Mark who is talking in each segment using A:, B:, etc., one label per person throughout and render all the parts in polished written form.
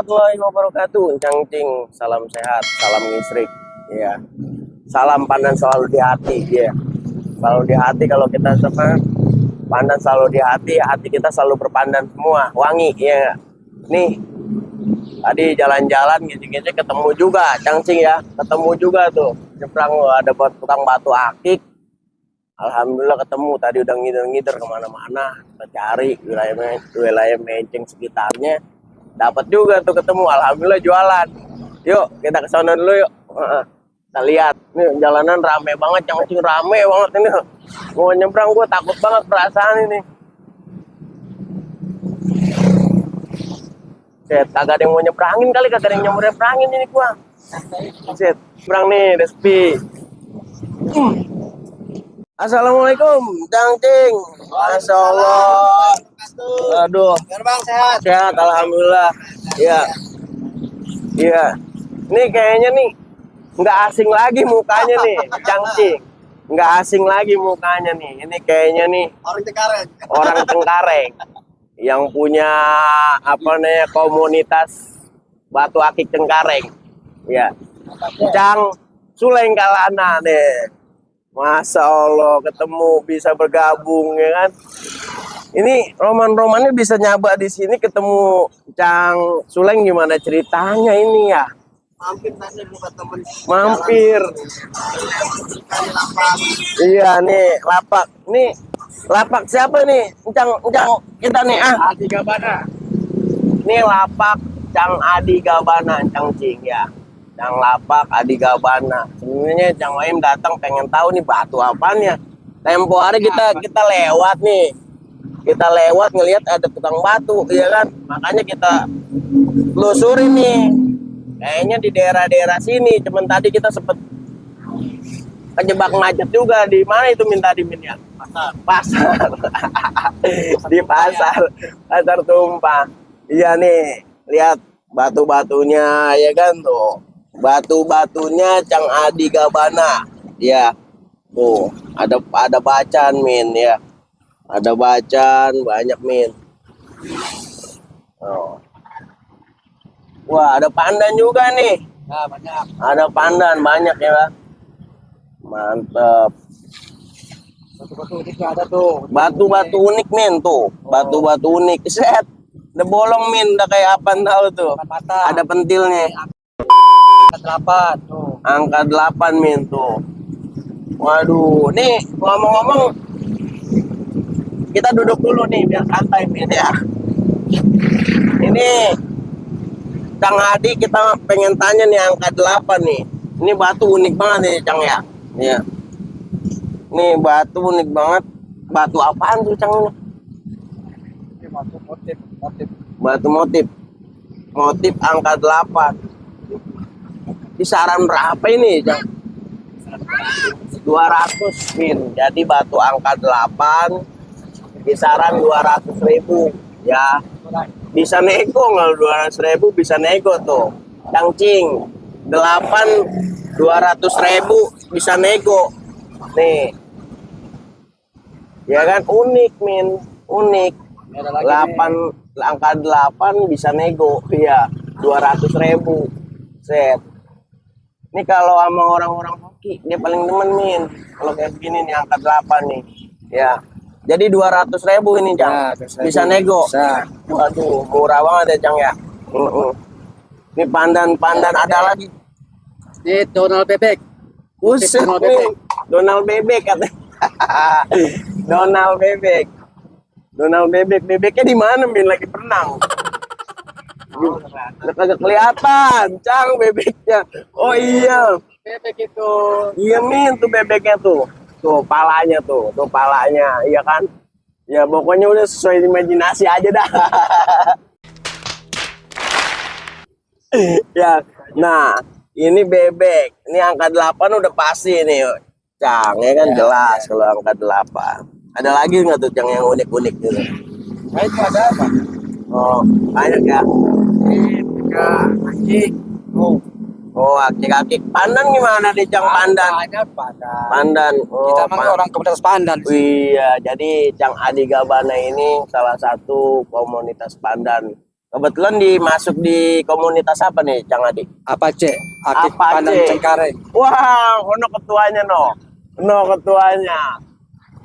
A: warahmatullahi wabarakatuh. Cangcing, salam sehat, salam ngisrik. Ya, salam pandan selalu di hati. Ya, selalu di hati. Kalau kita sama pandan selalu di hati, hati kita selalu berpandan semua, wangi. Ya, nih tadi jalan-jalan gitu-gitu ketemu juga, Cangcing ya, ketemu juga tuh. Nyebrang ada tukang batu akik. Alhamdulillah ketemu, tadi udah ngider-ngider kemana-mana, kita cari wilayah Menceng sekitarnya, dapat juga tuh ketemu, alhamdulillah jualan. Yuk kita ke sana dulu yuk. Kita lihat, nih jalanan rame banget, Cangcing rame banget ini. Mau nyebrang gue takut banget perasaan ini. Set, kagak ada yang mau nyebrangin kali, kagak ada yang nyebrangin ini gua. Set, nyebrang nih, Despi. Assalamualaikum, Cangcing. Masya Allah. Aduh.
B: Bang, sehat.
A: Sehat, alhamdulillah. Iya. Iya. Nih kayaknya nih nggak asing lagi mukanya nih, Cangcing. Nggak asing lagi mukanya nih. Ini kayaknya nih
B: Orang Cengkareng.
A: orang Cengkareng yang punya apa namanya komunitas batu akik Cengkareng. Ya. Cang Suleng Kalana deh. Masya Allah, ketemu bisa bergabung ya kan. Ini roman-romannya bisa nyaba di sini ketemu Cang Suleng, gimana ceritanya ini ya?
B: Mampir tadi buka temen.
A: Mampir. Iya nih lapak. Nih lapak siapa nih? Cang kita nih
B: Adi Gabana.
A: Ini lapak Cang Adi Gabana, Cangcing ya. Cang lapak Adi Gabana. Sebenarnya Cang Waim datang pengen tahu nih batu apaan ya. Tempo hari kita lewat nih. Kita lewat ngelihat ada tukang batu, ya kan? Makanya kita telusuri nih. Kayaknya di daerah-daerah sini. Cuman tadi kita sempet kejebak macet juga. Di mana itu minta dimin ya? Pasar. Di pasar. Pasar tumpah. Iya nih, lihat batu-batunya ya kan tuh. Batu-batunya Cang Adi Gabana. Ya. Tuh, ada bacaan min ya. Ada bacaan banyak min. Oh. Wah, ada pandan juga nih.
B: Nah, banyak.
A: Ada pandan banyak ya, Bang. Mantep.
B: Batu-batu unik ada tuh.
A: Batu-batu unik min tuh. Batu-batu unik. Set. Udah bolong min, udah kayak apa tahu tuh.
B: Mata.
A: Ada pentilnya.
B: Angka 8 tuh.
A: Angka 8 min tuh. Waduh, nih ngomong-ngomong kita duduk dulu nih biar santai min ya. Ini Cang Adi kita pengen tanya nih angka 8 nih. Ini batu unik banget nih Cang ya. Iya. Nih batu unik banget. Batu apaan tuh Cang ini?
B: Ini batu motif.
A: Batu motif. Motif angka 8. Kisaran berapa ini Cang? 200 min. Jadi batu angka 8 kisaran 200.000 ya. Bisa nego nggak 200.000 bisa nego tuh. Cangcing 8 200.000 bisa nego. Nih. Ya kan unik min, unik. 8 angka 8 bisa nego ya 200.000. Set. Ini kalau sama orang-orang hoki dia paling demen min. Kalau kayak begini nih angka 8 nih. Ya. Jadi 200.000 ini Cang.
B: Ya,
A: bisa nego.
B: Bisa.
A: Waduh, murah banget ya Cang ya. Ini pandan ada lagi.
B: Ini Donald Bebek.
A: Buset
B: Donald
A: nih.
B: Bebek.
A: Donald Bebek katanya. Donald Bebek. Donald Bebek. Bebeknya di mana min lagi berenang? Udah kagak kelihatan, Cang bebeknya. Oh iya.
B: Bebek itu.
A: Iya min tuh bebeknya tuh. Tuh palanya tuh palanya, iya kan? Ya pokoknya udah sesuai imajinasi aja dah. Ya, nah ini bebek, ini angka 8 udah pasti nih, Cang, ya kan jelas kalau angka 8. Ada lagi nggak tuh Cang yang unik-unik gitu?
B: Nah, itu ada apa?
A: Oh, banyak ya.
B: Ini juga anjing.
A: Oh, akik-akik. Pandan gimana nih Cang pandan?
B: Banyak pandan.
A: Pandan. Oh,
B: Kita mah orang komunitas pandan.
A: Iya, jadi Cang Adi Gabana ini salah satu komunitas pandan Kebetulan dimasuk di komunitas apa nih, Cang Adi?
B: Apache, Akik
A: Apache.
B: Pandan Cengkareng.
A: Wah, ono ketuanya no. No ketuanya.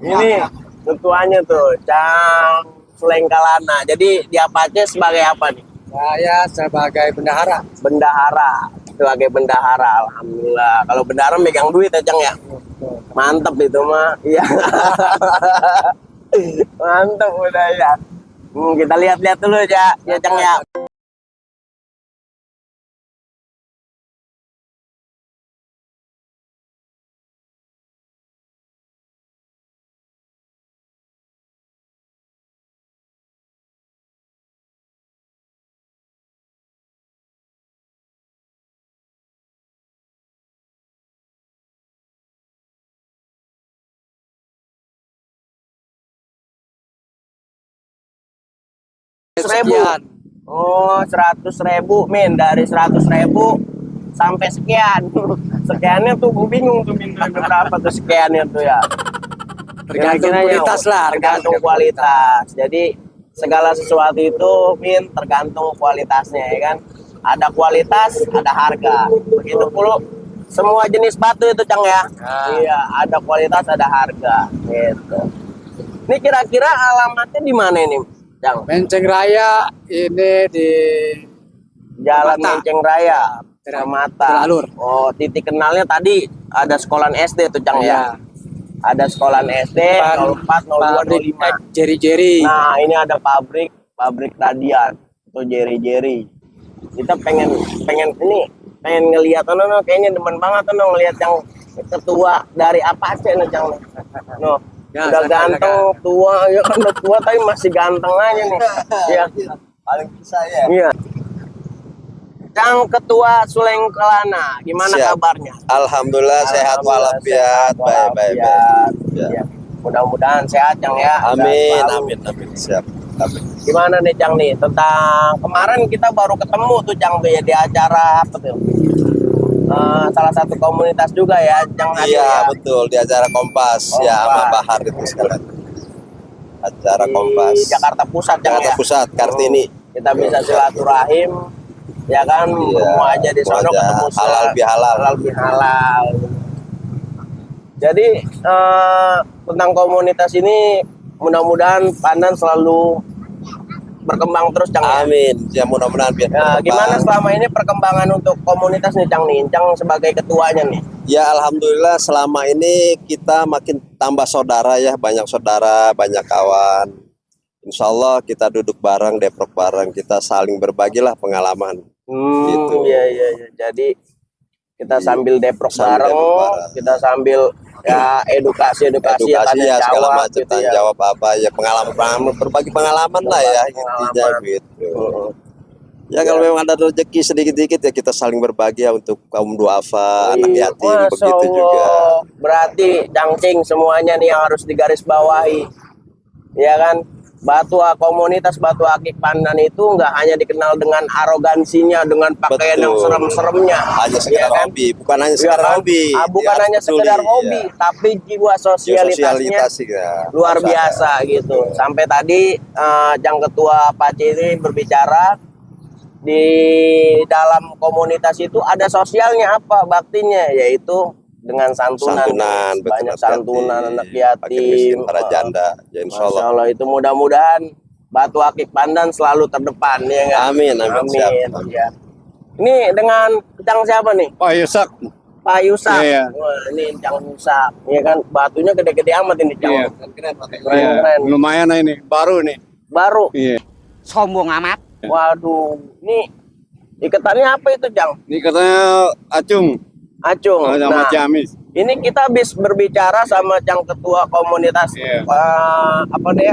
A: Ini ketuanya tuh, Cang Sulengkalana. Jadi di Apache sebagai apa nih?
B: Saya sebagai bendahara.
A: Bendahara. Sebagai bendahara, alhamdulillah. Kalau bendahara megang duit ya, Cang ya. Mantep itu mah. Iya. Mantep udah ya. Kita lihat-lihat dulu ya, Cang ya. Seribu.
B: Sekian.
A: Oh, 100.000 min, dari 100.000 sampai sekian. Sekiannya tuh gue bingung tuh min berapa tuh sekiannya tuh ya.
B: Tergantung
A: Kira-kiranya,
B: kualitas lah.
A: tergantung kualitas. Jadi segala sesuatu itu min tergantung kualitasnya ya kan. Ada kualitas, ada harga. Begitu pula semua jenis batu itu, Cang ya. Iya, ada kualitas, ada harga gitu. Ini kira-kira alamatnya di mana ini, Cang?
B: Menceng Raya ini di
A: Jalan
B: Permata.
A: Menceng Raya,
B: Ter-
A: Permata.
B: Teralur.
A: Oh, titik kenalnya tadi ada sekolahan SD tuh, Cang ya. Ada sekolahan SD 04, 02,
B: Pabrik
A: 05.
B: Jeri-jeri.
A: Nah, ini ada pabrik Radian atau Jeri. Kita pengen ngelihat no, kayaknya demen banget no ngelihat yang ketua dari Apache nih, Cang. No.
B: Ya,
A: Udah
B: silakan,
A: ganteng, tua, ya kan udah tua tapi masih ganteng aja nih. Iya.
B: Paling bisa ya.
A: Iya. Cang Ketua Sulengkalana, gimana
C: Siap.
A: kabarnya?
C: Alhamdulillah sehat walafiat, baik. Ya.
A: Ya. Mudah-mudahan sehat, Cang ya.
C: Amin,
A: Sehat selalu.
C: amin, siap. Amin.
A: Gimana nih, Cang nih? Tentang kemarin kita baru ketemu tuh, Cang, tuh ya di acara apa tuh? Salah satu komunitas juga ya, Cang Adi
C: Iya,
A: ya.
C: betul, di acara Kompas, ya sama Bahar itu sekalian. Acara
A: Di
C: Kompas.
A: Jakarta Pusat, Cang
C: Jakarta
A: ya.
C: Pusat, Kartini.
A: Kita bisa silaturahim, ya kan?
C: Iya,
A: Semua aja di sono
C: aja.
A: ketemu
C: Halal bihalal.
A: halal bihalal. Jadi tentang komunitas ini mudah-mudahan Pandan selalu berkembang terus, Cang ya.
C: Amin, ya mudah-mudahan biar
A: Ya,
C: berkembang.
A: gimana selama ini perkembangan untuk komunitas nih, Cang nih? Cang sebagai ketuanya nih.
C: Ya alhamdulillah selama ini kita makin tambah saudara ya, banyak saudara, banyak kawan. Insya Allah kita duduk bareng, deprok bareng, kita saling berbagilah pengalaman. Gitu.
A: Iya. Jadi kita sambil deprok
C: Sambil
A: bareng,
C: deprok bareng.
A: kita sambil ya edukasi
C: Edukasi ya segala macam,
A: gitu
C: tanggung
A: ya.
C: jawab apa ya, pengalaman berbagi pengalaman lah ya intinya gitu. Ya kalau memang ada rezeki sedikit-sedikit ya kita saling berbagi ya untuk kaum duafa, anak
A: Iya,
C: yatim
A: Masya
C: begitu
A: Allah.
C: juga.
A: Berarti Cangcing semuanya nih yang harus digaris bawahi. Ya kan? Komunitas Batu Akik Pandan itu nggak hanya dikenal dengan arogansinya, dengan pakaian yang
C: Betul.
A: serem-seremnya.
C: Hanya sekedar
A: ya kan?
C: hobi, bukan hanya
A: Iya
C: sekedar
A: kan?
C: hobi.
A: Bukan
C: Dia harus
A: hanya
C: peduli,
A: sekedar hobi,
C: ya.
A: tapi jiwa sosialitasnya
C: Sosialitas ya.
A: luar
C: Harus
A: biasa
C: ada.
A: gitu. Sampai tadi Jang Ketua Pace ini berbicara di dalam komunitas itu ada sosialnya apa baktinya, yaitu dengan santunan,
C: betul,
A: banyak
C: anak
A: santunan
C: yatim,
A: anak
C: fakir miskin,
A: yatim,
C: para janda. Ya insya
A: Masya
C: Allah.
A: Allah, itu mudah-mudahan Batu Akik Pandan selalu terdepan ya nggak?
C: Amin, siap. Amin.
A: Ya. Ini dengan Cang siapa nih?
B: Pak Yusak.
A: Pak Yusak.
B: Iya.
A: Wah, ini Cang Yusak. Ya kan batunya gede-gede amat ini, Cang.
B: Iya.
A: Keren.
B: Lumayan ini, baru nih.
A: Baru.
B: Iya.
D: Sombong amat.
A: Waduh, ini iketannya apa itu, Cang?
B: Ini katanya acung
A: Acung.
B: sama
A: Nah,
B: ciamis.
A: ini kita habis berbicara sama Cang Ketua komunitas
B: Iya.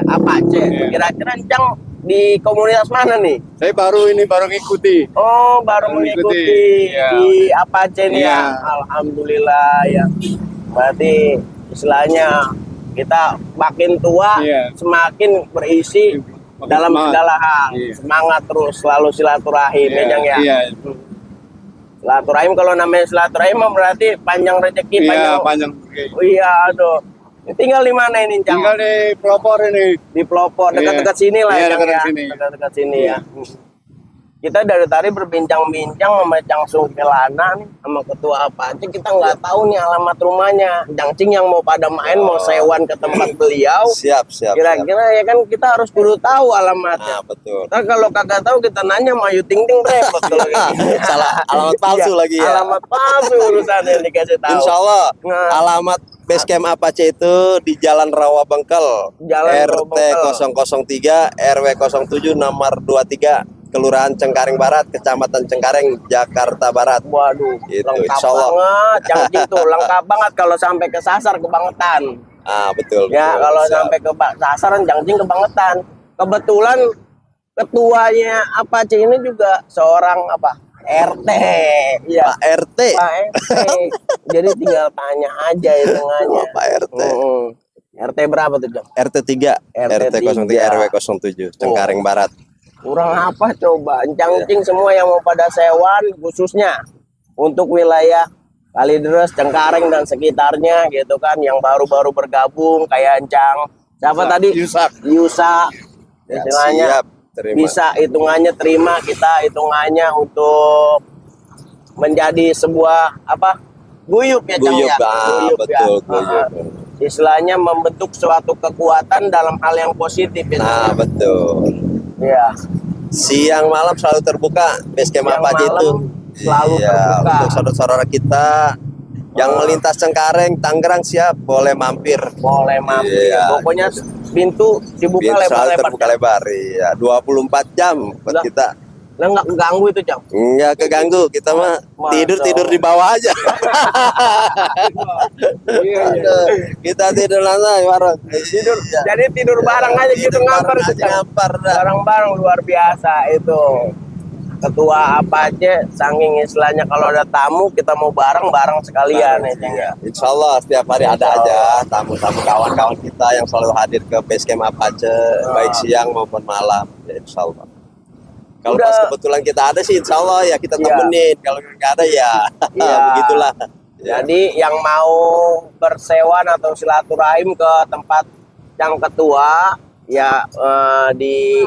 A: Apache.
B: Iya.
A: Kira-kira Cang di komunitas mana nih?
B: Saya baru ngikuti.
A: Oh, baru mengikuti
B: Iya.
A: di Apache nih ya.
B: Iya.
A: Alhamdulillah ya. Berarti istilahnya kita makin tua
B: Iya.
A: semakin berisi
B: Makin
A: dalam
B: semangat.
A: segala hal.
B: Iya.
A: Semangat terus, selalu silaturahim ya, Jang ya.
B: Iya.
A: Silaturahim, kalau namanya silaturahim mah berarti panjang rezeki,
B: Iya,
A: panjang.
B: panjang.
A: Oh, iya, aduh. Tinggal di mana ini, Cang?
B: Tinggal di pelopor ini.
A: Di pelopor,
B: Iya.
A: dekat-dekat sini lah
B: Iya,
A: ya, Cang,
B: dekat
A: ya.
B: sini.
A: Dekat-dekat sini ya. kita dari tadi berbincang-bincang sama Cang Sungkelana nih, sama ketua apa aja, kita nggak tahu nih alamat rumahnya. Cing yang mau pada main, mau sewan ke tempat beliau,
C: Siap.
A: kira-kira ya kan kita harus dulu tahu alamatnya.
C: Nah, betul.
A: Ntar kalau kagak tahu kita nanya sama Ayu Ting Ting repot kalau kayak gini.
C: Salah alamat palsu
A: Iya,
C: lagi ya.
A: Alamat palsu urusannya yang dikasih tahu.
C: Insya Allah
A: Nah.
C: alamat Basecamp Apache itu di Jalan Rawa Bengkel,
A: Jalan Rawa
C: RT
A: Bengkel.
C: 003 RW 07 nomor 23 Kelurahan Cengkareng Barat, Kecamatan Cengkareng, Jakarta Barat.
A: Waduh,
C: Gitu,
A: lengkap
C: insya Allah.
A: banget, Cang Cing tuh lengkap banget kalau sampai kesasar kebangetan.
C: Ah, betul.
A: Ya
C: betul.
A: kalau
C: Siap.
A: sampai ke sasaran Cang Cing kebangetan. Kebetulan ketuanya Apache ini juga seorang apa? RT. Iya.
C: Pak RT.
A: Pak RT. Jadi tinggal tanya aja hitungannya.
C: Oh, Pak RT.
A: RT berapa tuh, Cang?
C: RT 3,
A: RT
C: RT 03 RW 07 Cengkareng Barat.
A: Kurang apa coba? Cang Cing semua yang mau pada sewan khususnya untuk wilayah Kalideres, Cengkareng dan sekitarnya gitu kan, yang baru-baru bergabung kayak Cang siapa tadi? Yusak.
C: Ya,
A: Istilahnya
C: siap. Terima.
A: bisa hitungannya terima kita hitungannya untuk menjadi sebuah apa? Guyup ya Cang
C: Guyup,
A: ya.
C: betul,
A: ya.
C: guyup.
A: Istilahnya membentuk suatu kekuatan dalam hal yang positif ya.
C: Nah, betul.
A: Iya.
C: Siang malam selalu terbuka Basecamp
A: Siang
C: Apache itu.
A: malam selalu terbuka.
C: Untuk saudara-saudara kita yang melintas Cengkareng, Tangerang siap, boleh mampir.
A: Boleh mampir.
C: Iya.
A: Pokoknya pintu dibuka
C: Pintu selalu
A: lebar-lebar.
C: terbuka lebar. Iya, 24 jam buat
A: Lah.
C: kita.
A: Lah nggak ganggu itu, Cang.
C: Enggak keganggu, kita mah
A: Masya
C: tidur di bawah aja. Kita tidur lantai bareng.
A: Tidur. Jadi tidur bareng aja gitu ngampar
C: aja
A: tuh, Cang.
C: ngampar dah.
A: Bareng-bareng luar biasa itu. Ketua apa aja, saking istilahnya kalau ada tamu kita mau bareng-bareng sekalian ya, Cang ya.
C: Insya Allah setiap hari ada aja tamu-tamu kawan-kawan kita yang selalu hadir ke Basecamp Apache, baik siang maupun malam. Ya, Insya Allah. Kalau
A: Udah.
C: pas kebetulan kita ada sih, Insya Allah ya kita
A: Iya.
C: temenin. Kalau nggak ada ya,
A: Iya.
C: begitulah. Ya.
A: Jadi yang mau bersewan atau silaturahim ke tempat yang ketua ya di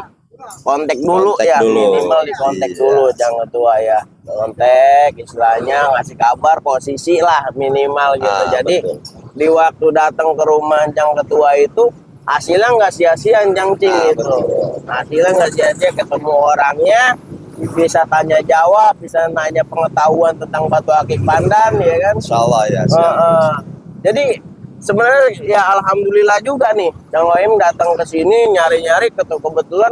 A: kontak dulu
C: Kontak
A: ya,
C: dulu.
A: minimal di kontak
C: Iya.
A: dulu yang ketua ya. Kontak istilahnya ngasih kabar posisi lah minimal gitu.
C: Ah,
A: Jadi
C: betul.
A: di waktu datang ke rumah yang ketua itu hasilnya nggak sia-sia Cang Cing
C: Ah,
A: gitu.
C: betul.
A: Hasilnya nggak sia-sia, ketemu orangnya, bisa tanya jawab, bisa nanya pengetahuan tentang batu akik pandan ya kan.
C: Insya Allah ya. siap.
A: Jadi sebenarnya ya alhamdulillah juga nih Cang Oim datang ke sini nyari-nyari kebetulan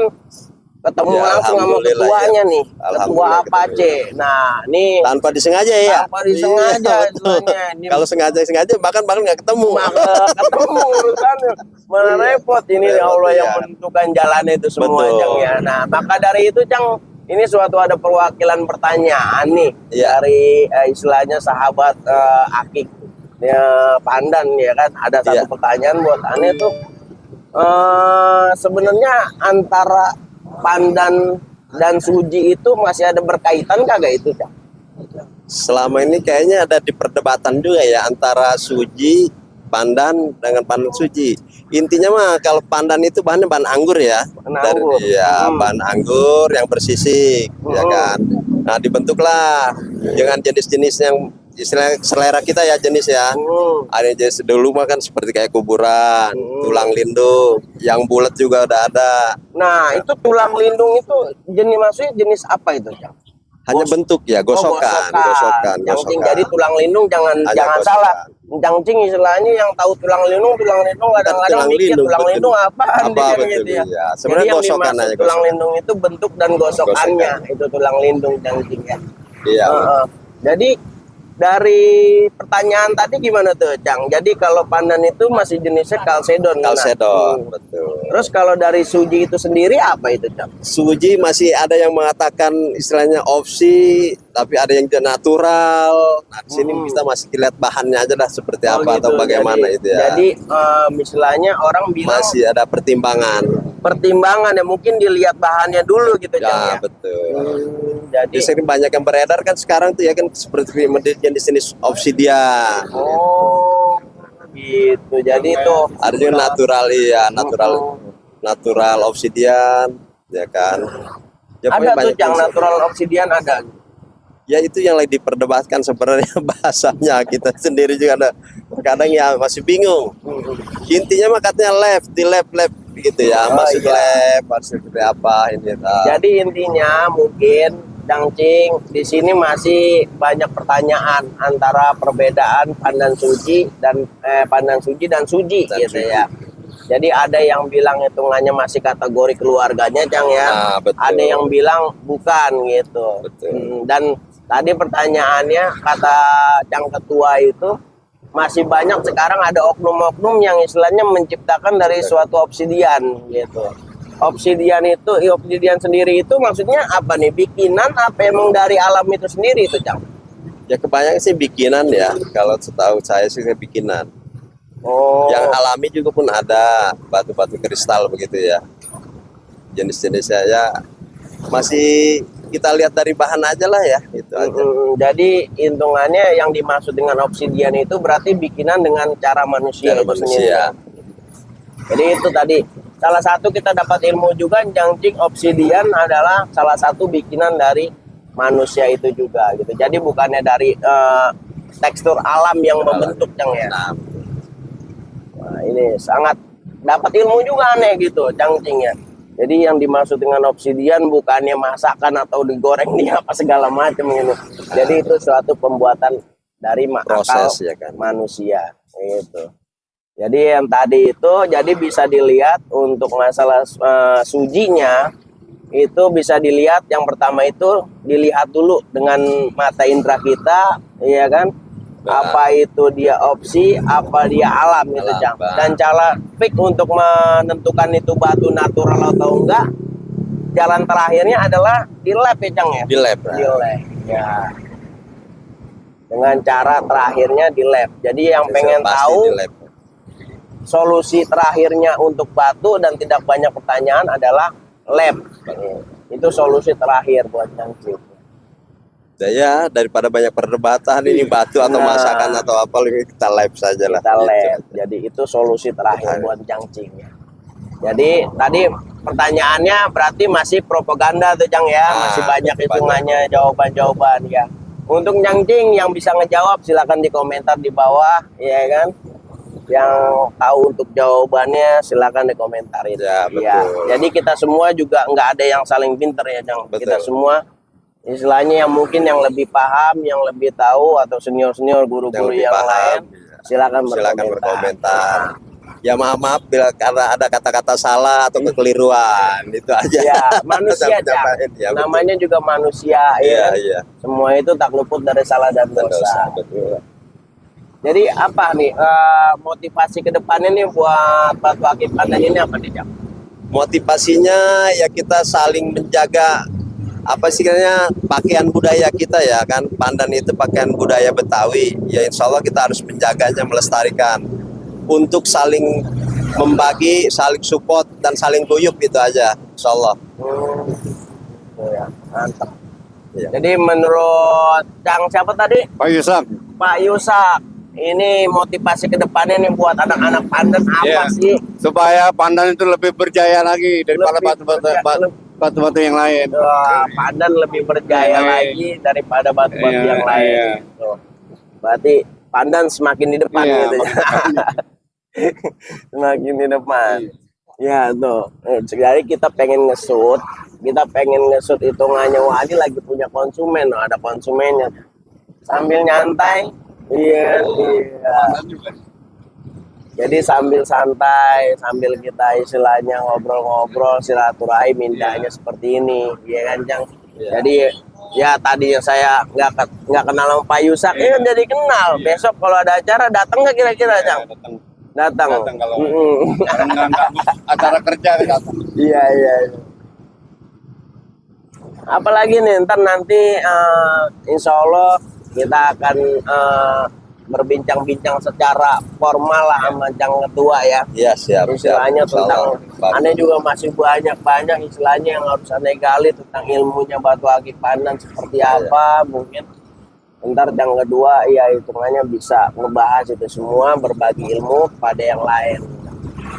A: ketemu
C: Ya,
A: langsung sama
C: alhamdulillah,
A: ketuanya
C: ya.
A: nih, ketua
C: Alhamdulillah
A: Apache. Nah, nih
C: Tanpa disengaja ya.
A: tanpa disengaja
C: Iya, betul.
A: istilahnya. Ini
C: Kalau sengaja bahkan nggak ketemu.
A: maka ketemu urusannya mana repot ini ya Allah yang
C: iya.
A: menentukan jalan itu semua
C: Betul.
A: Cang ya. Nah maka dari itu Cang ini suatu ada perwakilan pertanyaan nih
C: Iya.
A: dari istilahnya sahabat Akik ya, Pandan ya kan, ada satu
C: Iya.
A: pertanyaan buat aneh tuh sebenarnya antara Pandan dan Suji itu masih ada berkaitan kagak itu Cang?
C: Selama ini kayaknya ada di perdebatan juga ya antara Suji, Pandan dengan Pandan Suji. Intinya mah kalau Pandan itu bahannya bahan anggur ya.
A: Bahan anggur.
C: Iya, bahan anggur yang bersisik, ya
A: Hmm.
C: kan. Nah, dibentuklah dengan jenis-jenis yang istilah selera kita ya jenis ya. Ada jenis dulu mah kan seperti kayak kuburan, tulang lindung, yang bulat juga udah ada.
A: Nah itu tulang lindung itu jenis maksudnya jenis apa itu Cang?
C: Hanya bentuk ya, gosokan.
A: Yang Cing jadi tulang lindung jangan
C: Hanya gosokan.
A: salah. Cang Cing istilahnya yang tahu tulang lindung kadang-kadang
C: Tulang
A: mikir
C: lindung,
A: tulang
C: betul.
A: lindung apaan
C: Apa,
A: dia kan
C: betul,
A: gitu ya.
C: iya.
A: Jadi
C: Sebenarnya
A: yang
C: gosokan
A: dimaksud
C: aja,
A: tulang
C: gosokan.
A: lindung itu bentuk dan gosokannya itu tulang lindung Cang Cing ya.
C: Iya.
A: Jadi dari pertanyaan tadi gimana tuh Cang? Jadi kalau pandan itu masih jenisnya kalsedon.
C: Kalsedon,
A: Nah.
C: betul.
A: Terus kalau dari Suji itu sendiri apa itu Cang?
C: Suji masih ada yang mengatakan istilahnya opsi, tapi ada yang natural. Nah, di sini kita masih lihat bahannya aja lah seperti
A: Oh,
C: apa atau
A: gitu.
C: bagaimana
A: Jadi-
C: itu ya.
A: Jadi istilahnya orang bilang
C: Masih ada pertimbangan.
A: pertimbangan ya mungkin dilihat bahannya dulu gitu Cang
C: Ya,
A: ya.
C: betul.
A: Jadi
C: Di sini banyak yang beredar kan sekarang tuh ya kan seperti jenis-jenis obsidian.
A: oh gitu. Jadi itu
C: Ada juga natural iya, natural obsidian, ya kan. Ya,
A: Ada
C: pokoknya
A: tuh
C: banyak
A: yang
C: prinsip.
A: natural obsidian ada.
C: Ya itu yang lagi diperdebatkan sebenarnya bahasanya, kita sendiri juga ada kadang ya masih bingung. Intinya mah katanya di lab gitu ya,
A: Oh,
C: masuk
A: iya.
C: lab harus seperti apa ini.
A: Jadi intinya mungkin Cangcing di sini masih banyak pertanyaan antara perbedaan pandan suci dan pandan suci dan suji
C: Dan
A: gitu
C: suci.
A: ya. Jadi ada yang bilang hitungannya masih kategori keluarganya, Cang ya.
C: Nah, betul.
A: Ada yang bilang bukan gitu.
C: Betul.
A: Dan tadi pertanyaannya kata Cang Ketua itu masih banyak sekarang ada oknum-oknum yang istilahnya menciptakan dari suatu obsidian gitu. Obsidian sendiri itu maksudnya apa nih? Bikinan apa emang dari alam itu sendiri itu, Cang?
C: Ya kebanyakan sih bikinan ya, kalau setahu saya sih bikinan.
A: Oh,
C: Yang alami juga pun ada batu-batu kristal begitu ya. Jenis-jenisnya ya masih kita lihat dari bahan aja lah ya, itu aja.
A: jadi hitungannya yang dimaksud dengan obsidian itu berarti bikinan dengan cara manusia
C: Cara
A: itu sendiri.
C: manusia.
A: Jadi itu tadi salah satu kita dapat ilmu juga, Cangcing, obsidian adalah salah satu bikinan dari manusia itu juga gitu. Jadi bukannya dari tekstur alam yang membentuk, Cang ya. Nah, ini sangat dapat ilmu juga aneh gitu, Cangcing ya. Jadi yang dimaksud dengan obsidian bukannya masakan atau digoreng dia apa segala macam gitu. Jadi itu suatu pembuatan dari
C: Proses
A: akal
C: ya kan.
A: manusia gitu. Jadi yang tadi itu jadi bisa dilihat untuk masalah sujinya itu bisa dilihat yang pertama itu dilihat dulu dengan mata indera kita, ya kan? Apa itu dia opsi, apa dia alam itu,
C: Alam,
A: Cang.
C: Bang.
A: Dan cara fix untuk menentukan itu batu natural atau enggak, jalan terakhirnya adalah di lab ya, Cang ya.
C: Di lab.
A: Di lab, ya. Dengan cara terakhirnya di lab. Jadi yang pengen
C: Pasti
A: tahu
C: di lab.
A: solusi terakhirnya untuk batu dan tidak banyak pertanyaan adalah lab. Itu solusi terakhir buat Cangcing.
C: Ya daripada banyak perdebatan ini batu atau
A: Nah.
C: masakan atau apa, lebih kita lab saja lah.
A: Kita
C: Gitu.
A: lab. Jadi itu solusi terakhir buat Cangcing ya. Jadi tadi pertanyaannya berarti masih propaganda tuh, Cang ya. Masih banyak
C: masih
A: hitungannya jawaban-jawaban ya. Untuk Cangcing yang bisa ngejawab silakan di komentar di bawah, ya kan. Yang tahu untuk jawabannya silakan dikomentarin.
C: Ya, betul.
A: Jadi kita semua juga nggak ada yang saling pinter ya, Cang.
C: Betul.
A: Kita semua istilahnya yang mungkin yang lebih paham, yang lebih tahu atau senior-senior guru-guru
C: lebih
A: yang
C: paham,
A: lain
C: ya.
A: silakan
C: Silakan
A: berkomentar.
C: berkomentar. Ya maaf bila karena ada kata-kata salah atau kekeliruan, itu aja.
A: Ya, manusia, Cang.
C: Penyampaian, ya, betul.
A: Namanya juga manusia,
C: Iya,
A: ya.
C: iya.
A: Semua itu tak luput dari salah dan
C: Dan
A: dosa.
C: dosa, betul.
A: Jadi apa nih motivasi ke depannya nih buat Batu Akik Pandan ini apa nih, Cang?
C: Motivasinya ya kita saling menjaga apa sih katanya pakaian budaya kita ya kan. Pandan itu pakaian budaya Betawi. Ya insya Allah kita harus menjaganya, melestarikan untuk saling membagi, saling support dan saling guyup itu aja. Insya Allah.
A: Ya, mantap.
C: Ya.
A: Jadi menurut Cang siapa tadi?
B: Pak Yusak.
A: Pak Yusak. Ini motivasi ke depannya nih buat anak-anak Pandan apa
B: Iya.
A: sih?
B: Supaya Pandan itu lebih berjaya lagi daripada
A: Lebih
B: batu-batu yang lain.
A: Wah, Pandan lebih berjaya
B: Iya.
A: lagi daripada batu-batu
B: Iya,
A: yang lain.
B: iya.
A: Tuh. Berarti Pandan semakin di depan
B: Iya,
A: gitu ya. Semakin di depan. Ya tuh. Jadi kita pengen ngesut hitungannya. Wah, ini lagi punya konsumen, loh. Ada konsumennya. Sambil nyantai. Iya. Jadi sambil santai, sambil kita istilahnya ngobrol-ngobrol, silaturahim, indahnya seperti ini, ya kan, Cang?
C: Iya.
A: Jadi ya tadi yang saya nggak kenal sama Pak Yusak, kan jadi kenal. Besok kalau ada acara datang nggak kira-kira, Cang? Datang.
B: Datang kalau mengganggu acara kerja datang.
A: Iya. Apalagi nih, ntar nanti insya Allah kita akan berbincang-bincang secara formal lah sama Cang Ketua ya.
C: Iya siap.
A: Istilahnya
C: Insya
A: tentang
C: Allah.
A: aneh juga masih banyak istilahnya yang harus aneh gali tentang ilmunya Batu Akik Pandan seperti apa. Mungkin ntar Cang Kedua ya hitungannya bisa ngebahas itu semua, berbagi ilmu kepada yang lain.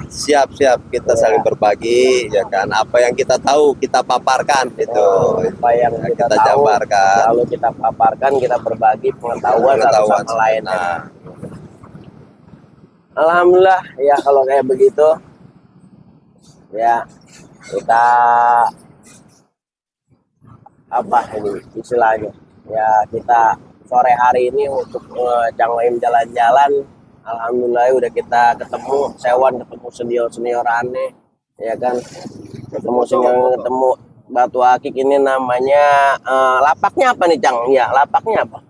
C: Siap kita saling berbagi ya kan, apa yang kita tahu kita paparkan itu,
A: apa yang kita tahu
C: jabarkan,
A: lalu kita paparkan, kita berbagi pengetahuan satu sama lain.
C: Nah,
A: Alhamdulillah ya kalau kayak begitu ya, kita apa ini istilahnya ya, kita sore hari ini untuk Cang Waim jalan-jalan. Alhamdulillah udah kita ketemu Sewan, ketemu senior aneh ya kan, ketemu Batu Akik. Ini namanya lapaknya apa nih Cang? Ya lapaknya apa?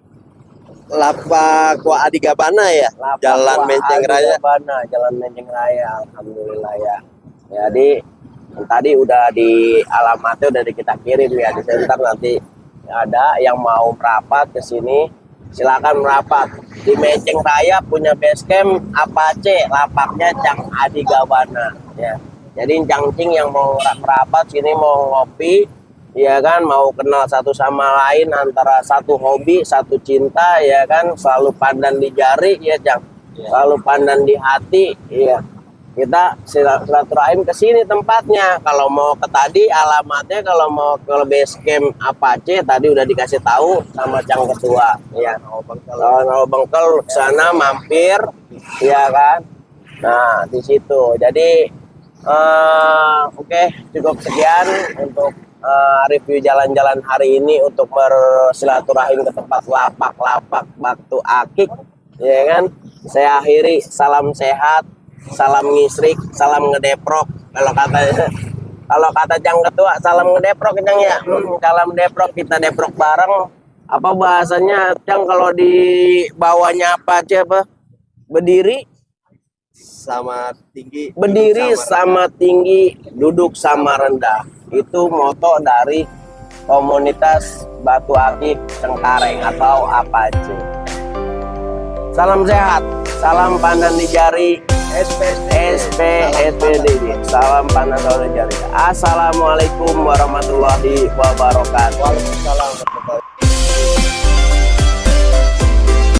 C: Lapak Wah Adi Gabana ya,
A: Lapak
C: Jalan
A: Wah
C: Menceng
A: Adi
C: Raya.
A: Gabana, Jalan Menceng Raya. Alhamdulillah ya. Jadi tadi udah di alamatnya udah kita kirim ya di center. Nanti ada yang mau merapat ke sini silakan merapat di Menceng Raya, punya base camp Apache, lapaknya Cang Adi Gabana ya. Jadi Cang Cing yang mau merapat sini, mau ngopi ya kan, mau kenal satu sama lain, antara satu hobi satu cinta ya kan, selalu pandang di jari ya Cang, selalu pandang di hati ya. Kita silaturahim ke sini tempatnya. Kalau mau ke tadi alamatnya, kalau mau ke base camp Apache tadi udah dikasih tahu sama Cang Ketua ya. Kalau Bengkel sana mampir ya kan. Nah di situ. Jadi oke, cukup sekian untuk review jalan-jalan hari ini untuk bersilaturahim ke tempat lapak-lapak Batu Akik ya kan. Saya akhiri, salam sehat, salam ngisrik, salam ngedeprok. Kalau kata Cang Ketua, salam ngedeprok Cang ya. Salam deprok, kita deprok bareng. Apa bahasanya Cang kalau di bawahnya apa aja apa? Berdiri
C: Sama tinggi,
A: berdiri sama tinggi, duduk sama rendah. Itu moto dari komunitas Batu Akik Cengkareng atau Apache. Salam sehat, salam pandang di jari, SPDJ. Salam pandang di jari. Assalamualaikum warahmatullahi wabarakatuh.
C: Waalaikumsalam warahmatullahi wabarakatuh.